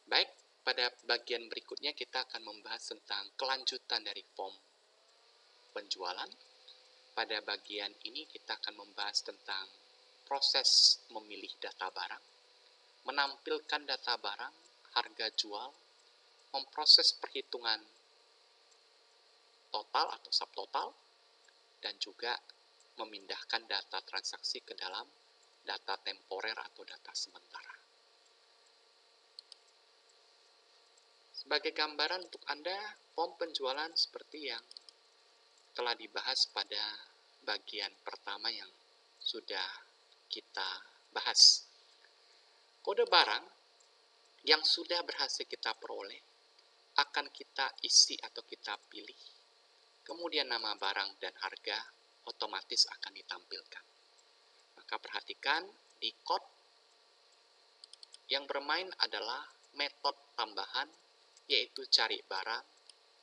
Baik, pada bagian berikutnya kita akan membahas tentang kelanjutan dari form penjualan. Pada bagian ini kita akan membahas tentang proses memilih data barang, menampilkan data barang, harga jual, memproses perhitungan total atau subtotal, dan juga memindahkan data transaksi ke dalam data temporer atau data sementara. Sebagai gambaran untuk Anda, form penjualan seperti yang telah dibahas pada bagian pertama yang sudah kita bahas. Kode barang yang sudah berhasil kita peroleh akan kita isi atau kita pilih. Kemudian nama barang dan harga otomatis akan ditampilkan. Maka perhatikan di code yang bermain adalah metode tambahan, yaitu cari barang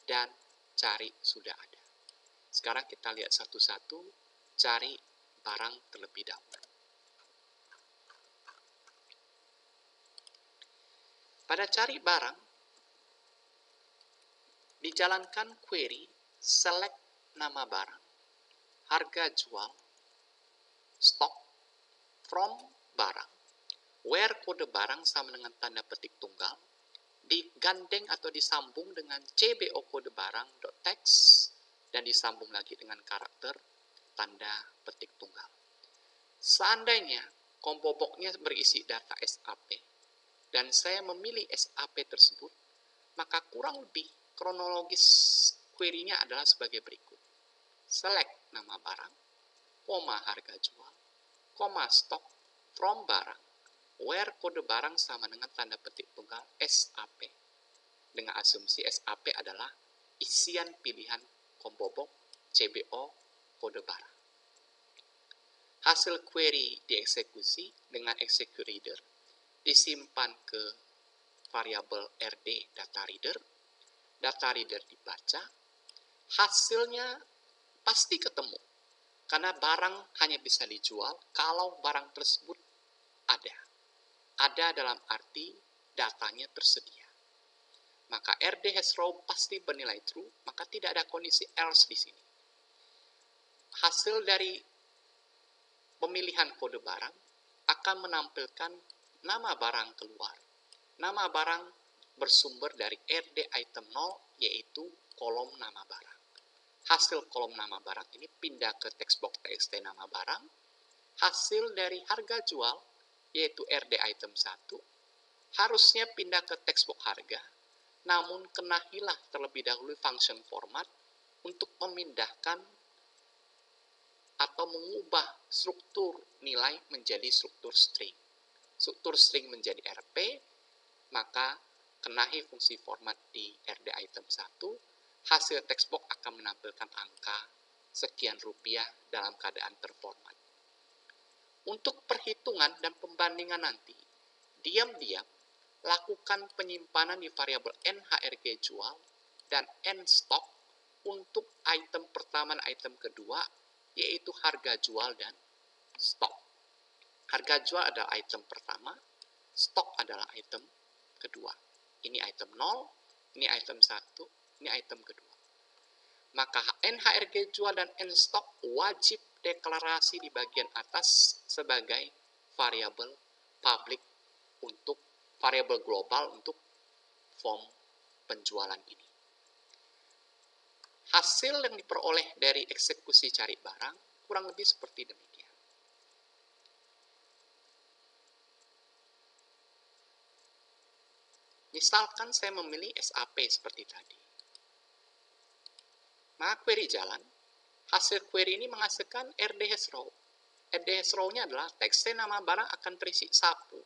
dan cari sudah ada. Sekarang kita lihat satu-satu, cari barang terlebih dahulu. Pada cari barang, dijalankan query select nama barang, harga jual, stok, from barang, where kode barang sama dengan tanda petik tunggal, digandeng atau disambung dengan CBO kode barang .text, dan disambung lagi dengan karakter tanda petik tunggal. Seandainya combo box-nya berisi data SAP, dan saya memilih SAP tersebut, maka kurang lebih kronologis query-nya adalah sebagai berikut. Select nama barang, koma harga jual, koma stok, from barang, where kode barang sama dengan tanda petik tunggal SAP. Dengan asumsi SAP adalah isian pilihan combo box CBO kode barang. Hasil query dieksekusi dengan execute reader, disimpan ke variabel RD data reader dibaca, hasilnya pasti ketemu, karena barang hanya bisa dijual kalau barang tersebut ada. Ada dalam arti datanya tersedia. Maka RD has row pasti bernilai true, maka tidak ada kondisi else di sini. Hasil dari pemilihan kode barang akan menampilkan nama barang keluar. Nama barang bersumber dari RD item 0, yaitu kolom nama barang. Hasil kolom nama barang ini pindah ke text box txt nama barang. Hasil dari harga jual, yaitu RD item 1, harusnya pindah ke text box harga, namun kena hilah terlebih dahulu function format untuk memindahkan atau mengubah struktur nilai menjadi struktur string. Struktur string menjadi RP, maka kenahi fungsi format di RD item 1, hasil text box akan menampilkan angka sekian rupiah dalam keadaan terformat. Untuk perhitungan dan pembandingan nanti, diam-diam lakukan penyimpanan di variabel NHRG jual dan NStock untuk item pertama dan item kedua, yaitu harga jual dan stok. Harga jual adalah item pertama, stok adalah item kedua. Ini item 0, ini item 1, ini item kedua. Maka NHRG jual dan NStock wajib deklarasi di bagian atas sebagai variabel public untuk variabel global untuk form penjualan ini. Hasil yang diperoleh dari eksekusi cari barang kurang lebih seperti demikian. Misalkan saya memilih SAP seperti tadi. Maka query jalan, hasil query ini menghasilkan RDS row. RDS row-nya adalah TXT nama barang akan terisi sapu.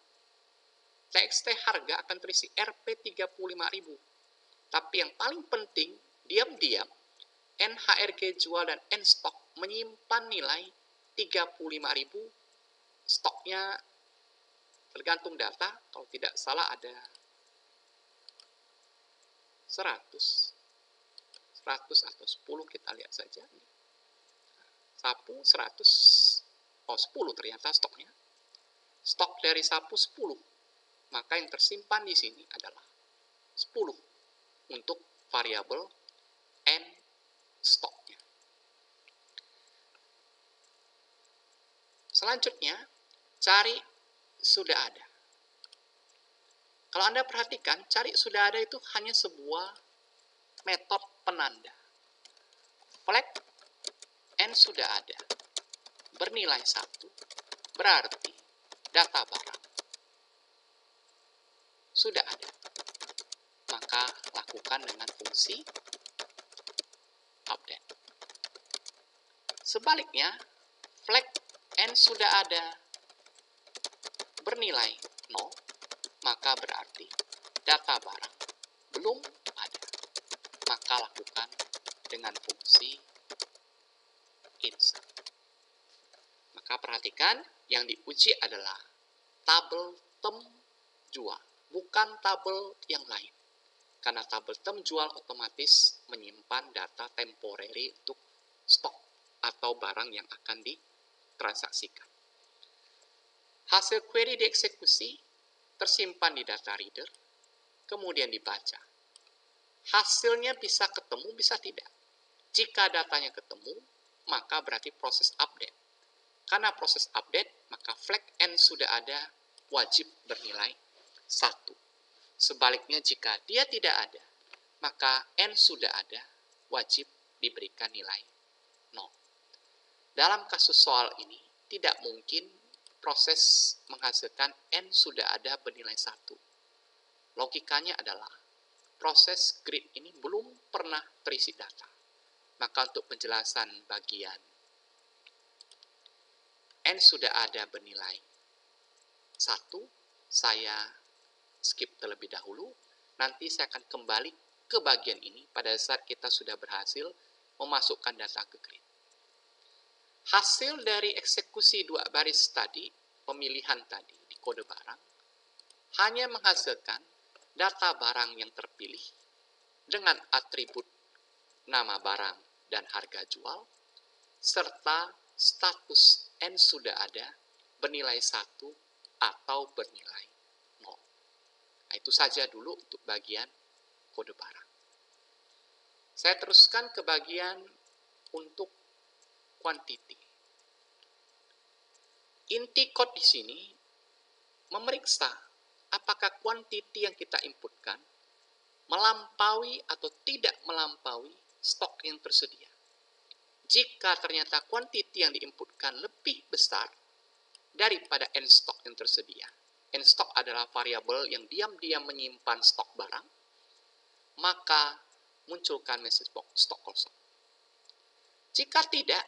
TXT harga akan terisi Rp35.000. Tapi yang paling penting, diam-diam, NHRG jual dan NStock menyimpan nilai 35.000. Stoknya tergantung data, kalau tidak salah ada 100 atau 10, kita lihat saja. Sapu 100, 10 ternyata stoknya. Stok dari sapu 10. Maka yang tersimpan di sini adalah 10 untuk variabel N stoknya. Selanjutnya, cari sudah ada. Kalau Anda perhatikan, cari sudah ada itu hanya sebuah metode penanda. Flag N sudah ada, bernilai 1, berarti data barang sudah ada. Maka lakukan dengan fungsi update. Sebaliknya, flag N sudah ada, bernilai 0, maka berarti data barang belum ada. Maka lakukan dengan fungsi insert. Maka perhatikan, yang diuji adalah tabel tem jual, bukan tabel yang lain. Karena tabel tem jual otomatis menyimpan data temporary untuk stok atau barang yang akan ditransaksikan. Hasil query dieksekusi tersimpan di data reader, kemudian dibaca. Hasilnya bisa ketemu, bisa tidak. Jika datanya ketemu, maka berarti proses update. Karena proses update, maka flag N sudah ada, wajib bernilai 1. Sebaliknya jika dia tidak ada, maka N sudah ada, wajib diberikan nilai 0. Dalam kasus soal ini, tidak mungkin proses menghasilkan N sudah ada bernilai 1. Logikanya adalah, proses grid ini belum pernah terisi data. Maka untuk penjelasan bagian N sudah ada bernilai 1, saya skip terlebih dahulu. Nanti saya akan kembali ke bagian ini pada saat kita sudah berhasil memasukkan data ke grid. Hasil dari eksekusi 2 baris tadi, pemilihan tadi di kode barang, hanya menghasilkan data barang yang terpilih dengan atribut nama barang dan harga jual, serta status N sudah ada bernilai 1 atau bernilai 0. Nah, itu saja dulu untuk bagian kode barang. Saya teruskan ke bagian untuk quantity. Inti code di sini memeriksa apakah quantity yang kita inputkan melampaui atau tidak melampaui stok yang tersedia. Jika ternyata quantity yang diinputkan lebih besar daripada N stok yang tersedia, N stok adalah variabel yang diam-diam menyimpan stok barang, maka munculkan message box stok kosong. Jika tidak,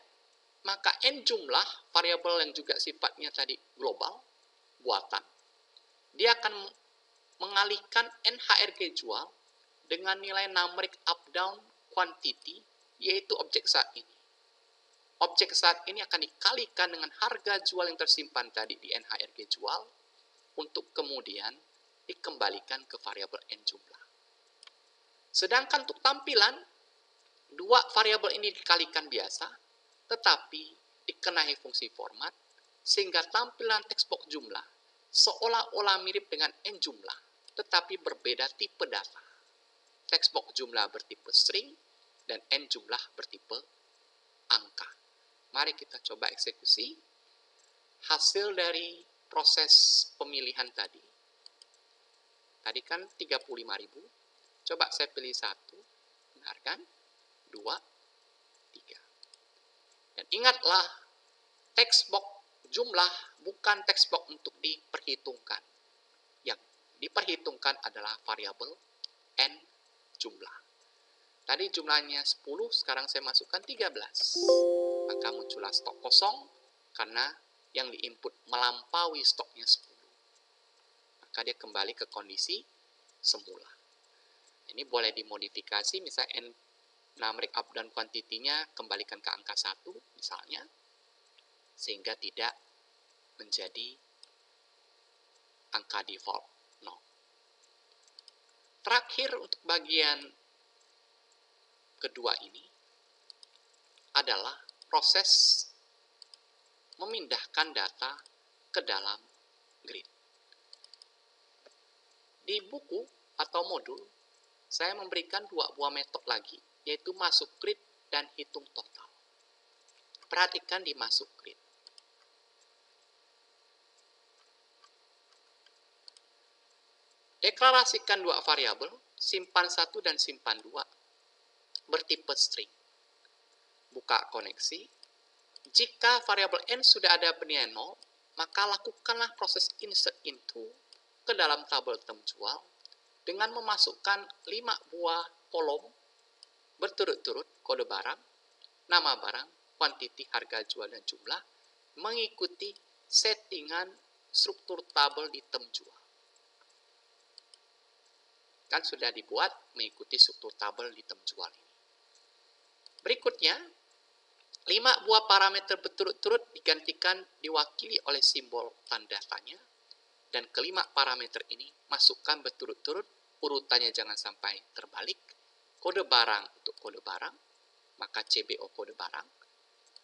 maka N jumlah variabel yang juga sifatnya tadi global, buatan, dia akan mengalihkan NHRG jual dengan nilai numeric up-down quantity, yaitu objek saat ini. Objek saat ini akan dikalikan dengan harga jual yang tersimpan tadi di NHRG jual, untuk kemudian dikembalikan ke variabel N jumlah. Sedangkan untuk tampilan, 2 variabel ini dikalikan biasa, tetapi dikenai fungsi format, sehingga tampilan text box jumlah seolah-olah mirip dengan N jumlah, tetapi berbeda tipe data. Text box jumlah bertipe string, dan N jumlah bertipe angka. Mari kita coba eksekusi. Hasil dari proses pemilihan tadi. Tadi kan 35.000. Coba saya pilih 1. Benar kan? 2, 3. Dan ingatlah, text box jumlah bukan text box untuk diperhitungkan. Yang diperhitungkan adalah variabel N jumlah. Tadi jumlahnya 10, sekarang saya masukkan 13. Maka muncullah stok kosong karena yang diinput melampaui stoknya 10. Maka dia kembali ke kondisi semula. Ini boleh dimodifikasi, misalnya N numeric up dan quantity-nya kembalikan ke angka 1 misalnya, sehingga tidak menjadi angka default 0. Terakhir untuk bagian kedua ini adalah proses memindahkan data ke dalam grid. Di buku atau modul saya memberikan dua buah metode lagi, yaitu masuk grid dan hitung total. Perhatikan di masuk grid. Deklarasikan dua variabel, simpan 1 dan simpan 2, bertipe string. Buka koneksi. Jika variabel n sudah ada bernilai 0, maka lakukanlah proses insert into ke dalam tabel item jual dengan memasukkan 5 buah kolom berturut-turut kode barang, nama barang, kuantiti, harga jual, dan jumlah, mengikuti settingan struktur tabel di item jual. Kan sudah dibuat mengikuti struktur tabel di item jual ini. Berikutnya, 5 buah parameter berturut-turut digantikan diwakili oleh simbol tanda tanya, dan kelima parameter ini masukkan berturut-turut, urutannya jangan sampai terbalik, kode barang untuk kode barang, maka CBO kode barang,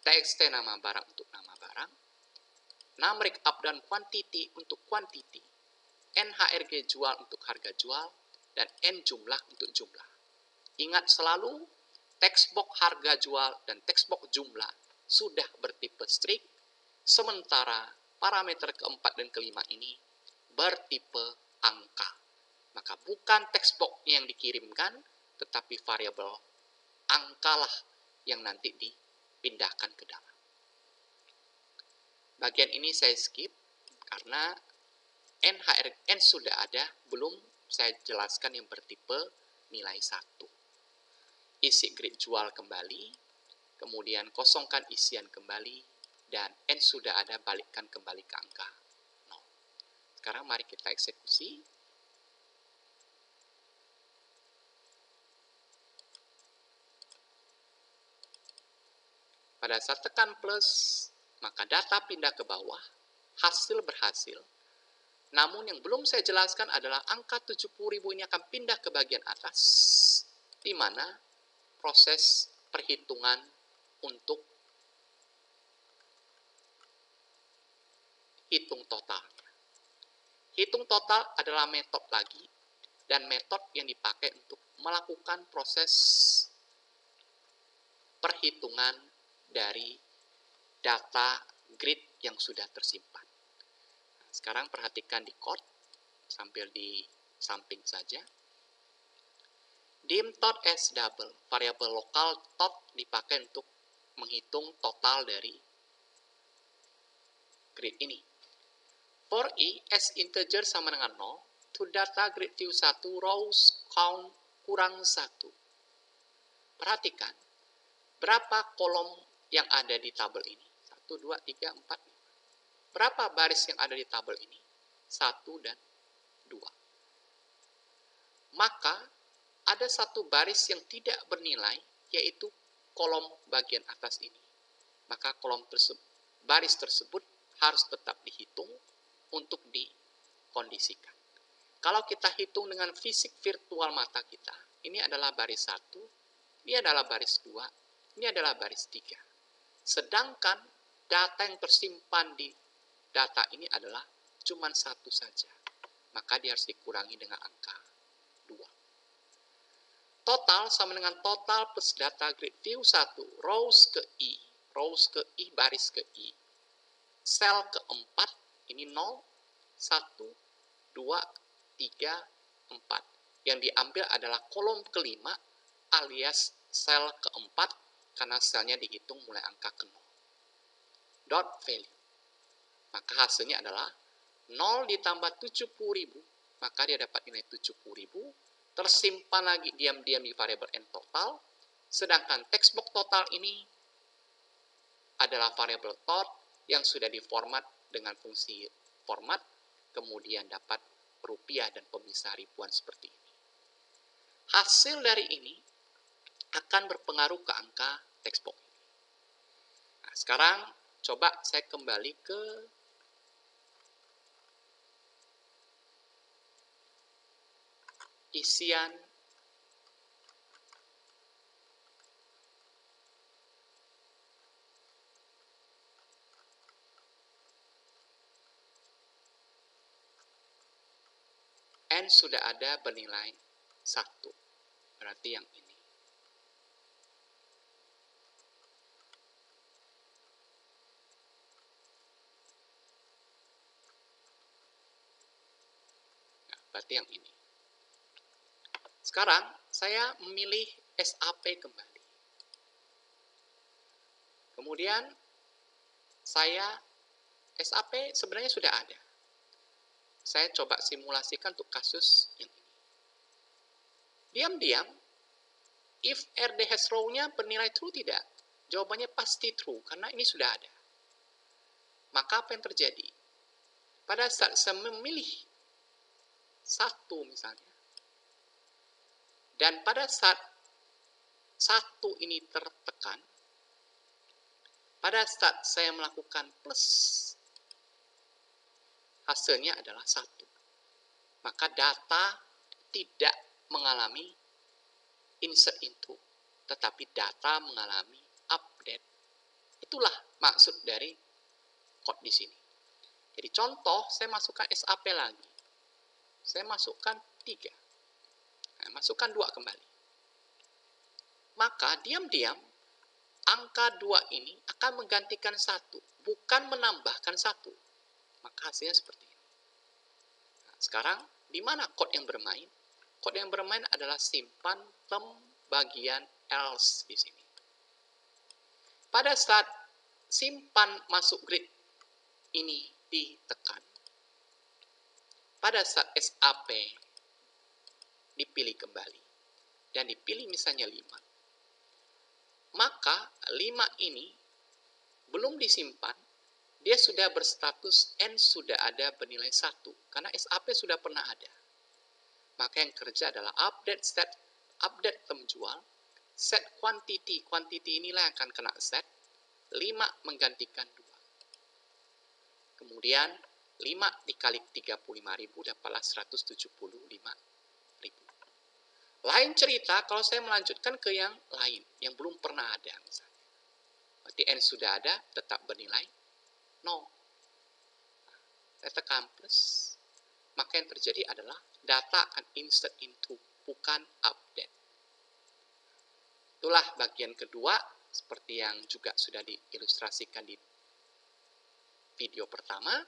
TXT nama barang untuk nama barang, numeric up dan quantity untuk quantity, NHRG jual untuk harga jual, dan N jumlah untuk jumlah. Ingat selalu, text box harga jual dan text box jumlah sudah bertipe string, sementara parameter keempat dan kelima ini bertipe angka. Maka bukan text box yang dikirimkan, tetapi variabel angkalah yang nanti dipindahkan ke dalam. Bagian ini saya skip karena N sudah ada, belum saya jelaskan yang bertipe nilai 1. Isi grid jual kembali, kemudian kosongkan isian kembali, dan N sudah ada, balikkan kembali ke angka 0. Sekarang mari kita eksekusi. Pada saat tekan plus, maka data pindah ke bawah, hasil berhasil. Namun yang belum saya jelaskan adalah angka 70.000 ini akan pindah ke bagian atas, di mana proses perhitungan untuk hitung totalnya. Hitung total adalah metode lagi, dan metode yang dipakai untuk melakukan proses perhitungan dari data grid yang sudah tersimpan. Nah, sekarang perhatikan di code, sambil di samping saja. Dim tot as double, variabel lokal tot dipakai untuk menghitung total dari grid ini. For i as integer sama dengan 0, to data grid view 1 rows count kurang 1. Perhatikan, berapa kolom yang ada di tabel ini? 1, 2, 3, 4, 5. Berapa baris yang ada di tabel ini? 1 dan 2. Maka, ada satu baris yang tidak bernilai, yaitu kolom bagian atas ini. Maka baris tersebut harus tetap dihitung untuk dikondisikan. Kalau kita hitung dengan fisik virtual mata kita, ini adalah baris 1, ini adalah baris 2, ini adalah baris 3. Sedangkan data yang tersimpan di data ini adalah cuma 1 saja. Maka dia harus dikurangi dengan angka 2. Total sama dengan total plus data grid view 1, rows ke I, baris ke I. Sel keempat, ini 0, 1, 2, 3, 4. Yang diambil adalah kolom kelima alias sel keempat, karena selnya dihitung mulai angka ke 0. Dot value. Maka hasilnya adalah 0 ditambah 70.000, maka dia dapat nilai 70.000, tersimpan lagi diam-diam di variabel n total, sedangkan text box total ini adalah variabel tot yang sudah diformat dengan fungsi format, kemudian dapat rupiah dan pemisah ribuan seperti ini. Hasil dari ini akan berpengaruh ke angka text box ini. Nah, sekarang coba saya kembali ke isian N sudah ada bernilai 1. berarti yang ini. Nah, berarti yang ini. Sekarang saya memilih SAP kembali. Kemudian saya SAP sebenarnya sudah ada. Saya coba simulasikan untuk kasus yang ini. Diam-diam, if RD has row-nya bernilai true tidak? Jawabannya pasti true, karena ini sudah ada. Maka apa yang terjadi? Pada saat saya memilih satu misalnya, dan pada saat satu ini tertekan, pada saat saya melakukan plus, hasilnya adalah 1. Maka data tidak mengalami insert into, tetapi data mengalami update. Itulah maksud dari code di sini. Jadi contoh, saya masukkan SAP lagi. Saya masukkan 3. Nah, masukkan 2 kembali. Maka diam-diam angka 2 ini akan menggantikan 1, bukan menambahkan 1. Maka hasilnya seperti ini. Nah, sekarang di mana code yang bermain? Code yang bermain adalah simpan term bagian else di sini. Pada saat simpan masuk grid ini ditekan, pada saat SAP dipilih kembali dan dipilih misalnya 5, maka 5 ini belum disimpan, dia sudah berstatus N sudah ada bernilai 1, karena SAP sudah pernah ada. Maka yang kerja adalah update set, update term jual, set quantity, quantity inilah yang akan kena set, 5 menggantikan 2. Kemudian 5 dikali 35.000 dapatlah 175.000. Lain cerita kalau saya melanjutkan ke yang lain, yang belum pernah ada misalnya. Berarti N sudah ada, tetap bernilai 0. Saya tekan plus, maka yang terjadi adalah data akan insert into, bukan update. Itulah bagian kedua, seperti yang juga sudah diilustrasikan di video pertama.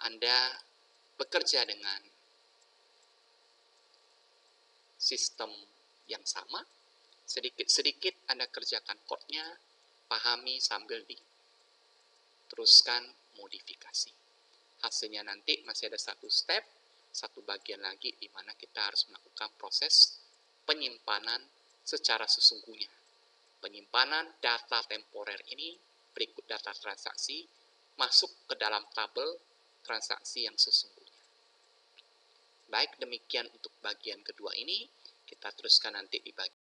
Anda bekerja dengan sistem yang sama, sedikit-sedikit Anda kerjakan code-nya, pahami sambil diteruskan modifikasi. Hasilnya nanti masih ada satu step, satu bagian lagi di mana kita harus melakukan proses penyimpanan secara sesungguhnya. Penyimpanan data temporer ini berikut data transaksi masuk ke dalam tabel transaksi yang sesungguhnya. Baik, demikian untuk bagian kedua ini. Kita teruskan nanti di bagian